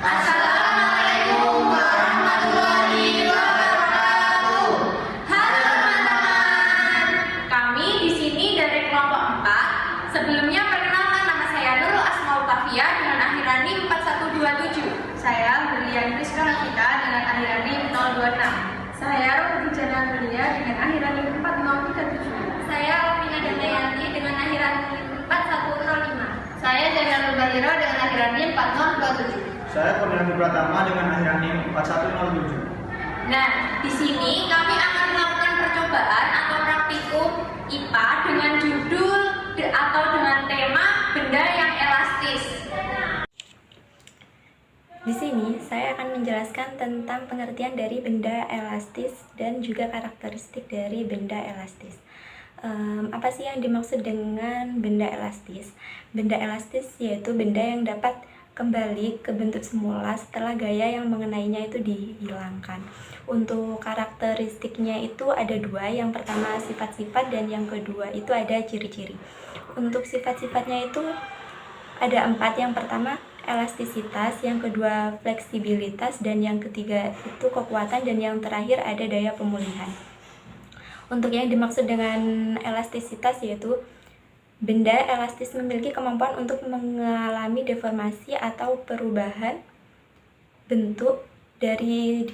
Assalamualaikum warahmatullahi wabarakatuh. Halo teman-teman. Kami di sini dari kelompok 4. Sebelumnya perkenalkan, nama saya Nurul Asmaul Kafia dengan akhiran NIM 4127. Saya Berlian Rizka Rafika dengan akhiran NIM 026. Saya Rojana Belia dengan akhiran NIM 4037. Saya Opina Dandayanti dengan akhiran NIM 4105. Saya Zainal Bahiro dengan akhiran NIM 4027. Saya Kurniawan Pratama dengan akhiran NIM 4107. Nah, di sini kami akan melakukan percobaan atau praktikum IPA dengan judul atau dengan tema benda yang elastis. Di sini saya akan menjelaskan tentang pengertian dari benda elastis dan juga karakteristik dari benda elastis. Apa sih yang dimaksud dengan benda elastis? Benda elastis yaitu benda yang dapat kembali ke bentuk semula setelah gaya yang mengenainya itu dihilangkan. Untuk karakteristiknya itu ada dua, yang pertama sifat-sifat dan yang kedua itu ada ciri-ciri. Untuk sifat-sifatnya itu ada 4, yang pertama elastisitas, yang kedua fleksibilitas, dan yang ketiga itu kekuatan, dan yang terakhir ada daya pemulihan. Untuk yang dimaksud dengan elastisitas yaitu benda elastis memiliki kemampuan untuk mengalami deformasi atau perubahan bentuk dari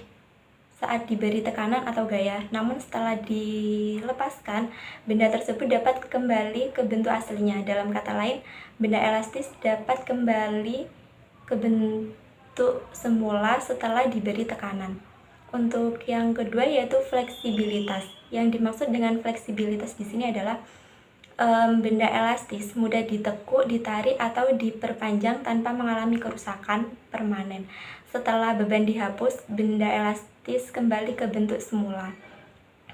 saat diberi tekanan atau gaya. Namun setelah dilepaskan, benda tersebut dapat kembali ke bentuk aslinya. Dalam kata lain, benda elastis dapat kembali ke bentuk semula setelah diberi tekanan. Untuk yang kedua yaitu fleksibilitas. Yang dimaksud dengan fleksibilitas di sini adalah benda elastis mudah ditekuk, ditarik, atau diperpanjang tanpa mengalami kerusakan permanen. Setelah beban dihapus, benda elastis kembali ke bentuk semula.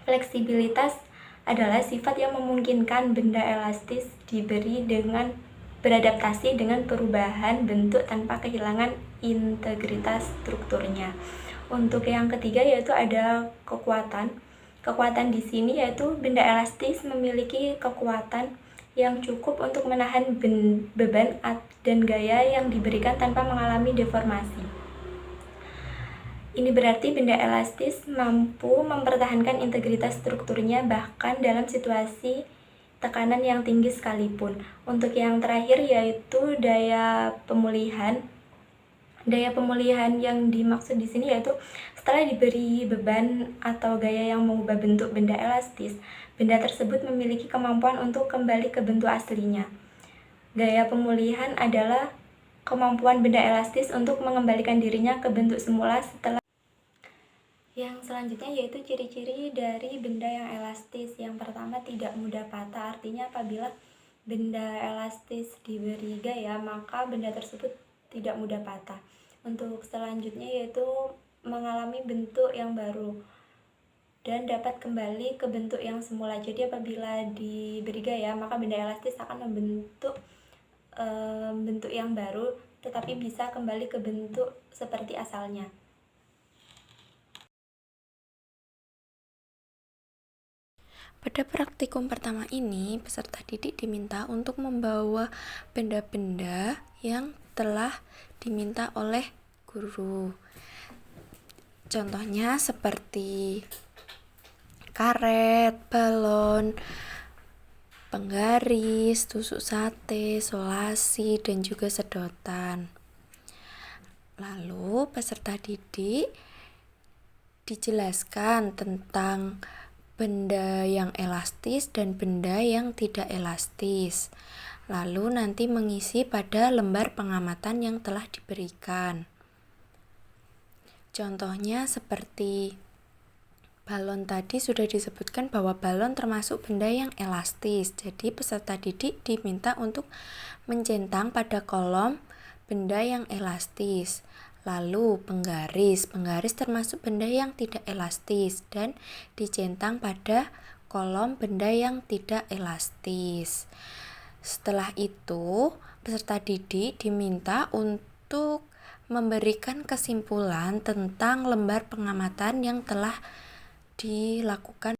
Fleksibilitas adalah sifat yang memungkinkan benda elastis diberi dengan beradaptasi dengan perubahan bentuk tanpa kehilangan integritas strukturnya. Untuk yang ketiga yaitu ada kekuatan. Kekuatan di sini yaitu benda elastis memiliki kekuatan yang cukup untuk menahan beban dan gaya yang diberikan tanpa mengalami deformasi. Ini berarti benda elastis mampu mempertahankan integritas strukturnya bahkan dalam situasi tekanan yang tinggi sekalipun. Untuk yang terakhir yaitu daya pemulihan. Daya pemulihan yang dimaksud di sini yaitu setelah diberi beban atau gaya yang mengubah bentuk benda elastis, benda tersebut memiliki kemampuan untuk kembali ke bentuk aslinya. Gaya pemulihan adalah kemampuan benda elastis untuk mengembalikan dirinya ke bentuk semula setelah. Yang selanjutnya yaitu ciri-ciri dari benda yang elastis. Yang pertama, tidak mudah patah. Artinya apabila benda elastis diberi gaya, maka benda tersebut tidak mudah patah. Untuk selanjutnya yaitu mengalami bentuk yang baru dan dapat kembali ke bentuk yang semula. Jadi apabila diberi gaya, maka benda elastis akan membentuk bentuk yang baru tetapi bisa kembali ke bentuk seperti asalnya. Pada praktikum pertama ini, peserta didik diminta untuk membawa benda-benda yang telah diminta oleh guru. Contohnya seperti karet, balon, penggaris, tusuk sate, solasi, dan juga sedotan. Lalu peserta didik dijelaskan tentang benda yang elastis dan benda yang tidak elastis. Lalu nanti mengisi pada lembar pengamatan yang telah diberikan. Contohnya seperti balon tadi sudah disebutkan bahwa balon termasuk benda yang elastis. Jadi peserta didik diminta untuk mencentang pada kolom benda yang elastis. Lalu penggaris termasuk benda yang tidak elastis dan dicentang pada kolom benda yang tidak elastis. Setelah itu, peserta didik diminta untuk memberikan kesimpulan tentang lembar pengamatan yang telah dilakukan.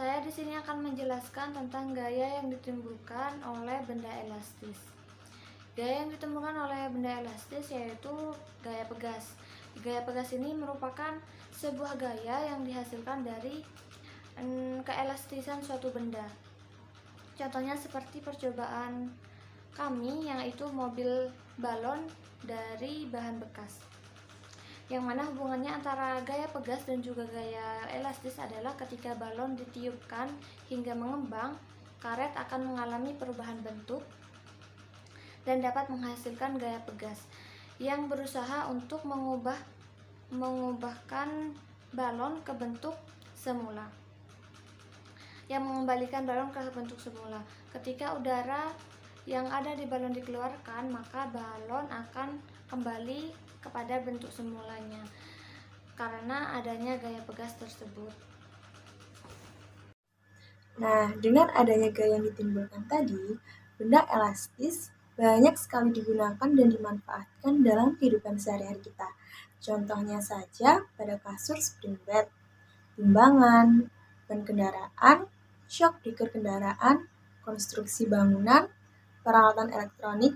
Saya di sini akan menjelaskan tentang gaya yang ditimbulkan oleh benda elastis. Gaya yang ditemukan oleh benda elastis yaitu gaya pegas. Gaya pegas ini merupakan sebuah gaya yang dihasilkan dari keelastisan suatu benda. Contohnya seperti percobaan kami, yaitu mobil balon dari bahan bekas, yang mana hubungannya antara gaya pegas dan juga gaya elastis adalah ketika balon ditiupkan hingga mengembang, karet akan mengalami perubahan bentuk dan dapat menghasilkan gaya pegas yang berusaha untuk mengubahkan balon ke bentuk semula, yang mengembalikan balon ke bentuk semula. Ketika udara yang ada di balon dikeluarkan, maka balon akan kembali kepada bentuk semulanya karena adanya gaya pegas tersebut. Nah, dengan adanya gaya yang ditimbulkan tadi, benda elastis banyak sekali digunakan dan dimanfaatkan dalam kehidupan sehari-hari kita. Contohnya saja pada kasur spring bed, timbangan, ban kendaraan, shock breaker kendaraan, konstruksi bangunan, peralatan elektronik,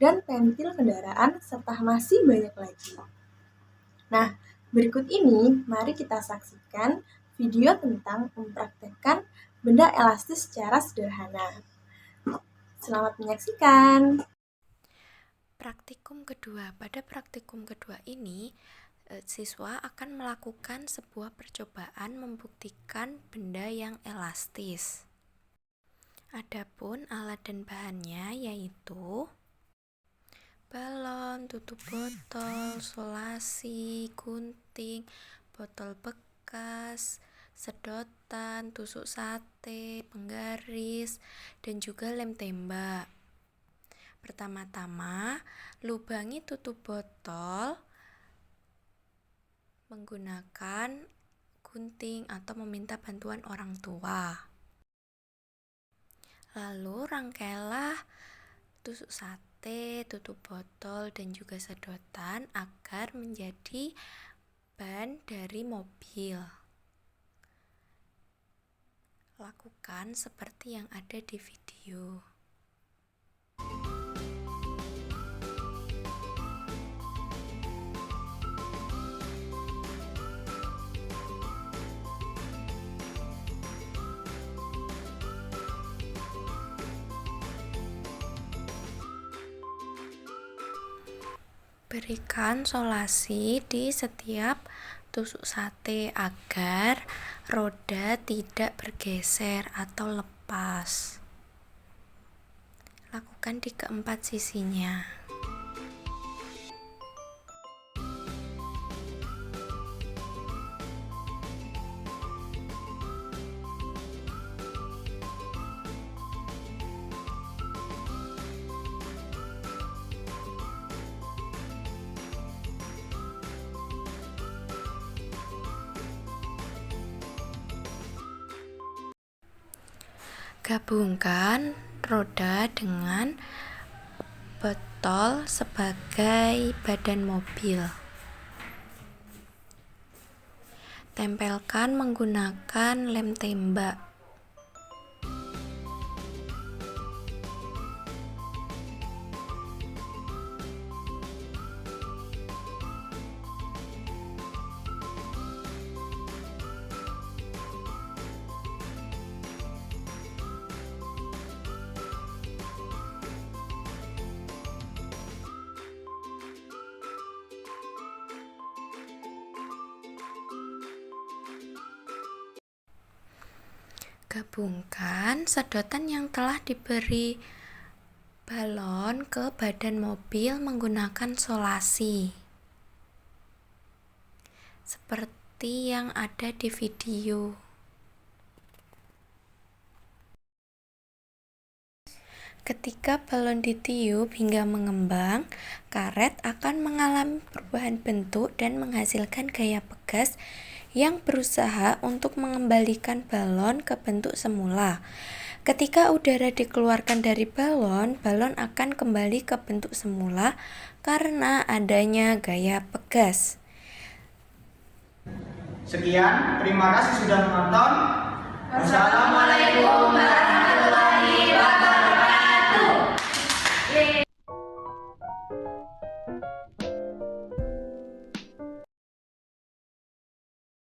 dan pentil kendaraan, serta masih banyak lagi. Nah, berikut ini mari kita saksikan video tentang mempraktekkan benda elastis secara sederhana. Selamat menyaksikan. Praktikum kedua. Pada praktikum kedua ini, siswa akan melakukan sebuah percobaan membuktikan benda yang elastis. Adapun alat dan bahannya yaitu balon, tutup botol, solasi, gunting, botol bekas, sedotan, tusuk sate, penggaris, dan juga lem tembak. Pertama-tama, lubangi tutup botol menggunakan gunting atau meminta bantuan orang tua. Lalu rangkailah tusuk sate, tutup botol, dan juga sedotan agar menjadi ban dari mobil. Lakukan seperti yang ada di video. Berikan solasi di setiap tusuk sate agar roda tidak bergeser atau lepas. Lakukan di keempat sisinya. Gabungkan roda dengan botol sebagai badan mobil. Tempelkan menggunakan lem tembak. Gabungkan sedotan yang telah diberi balon ke badan mobil menggunakan solasi, seperti yang ada di video. Ketika balon ditiup hingga mengembang, karet akan mengalami perubahan bentuk dan menghasilkan gaya pegas yang berusaha untuk mengembalikan balon ke bentuk semula. Ketika udara dikeluarkan dari balon, balon akan kembali ke bentuk semula karena adanya gaya pegas. Sekian, terima kasih sudah menonton. Wassalamualaikum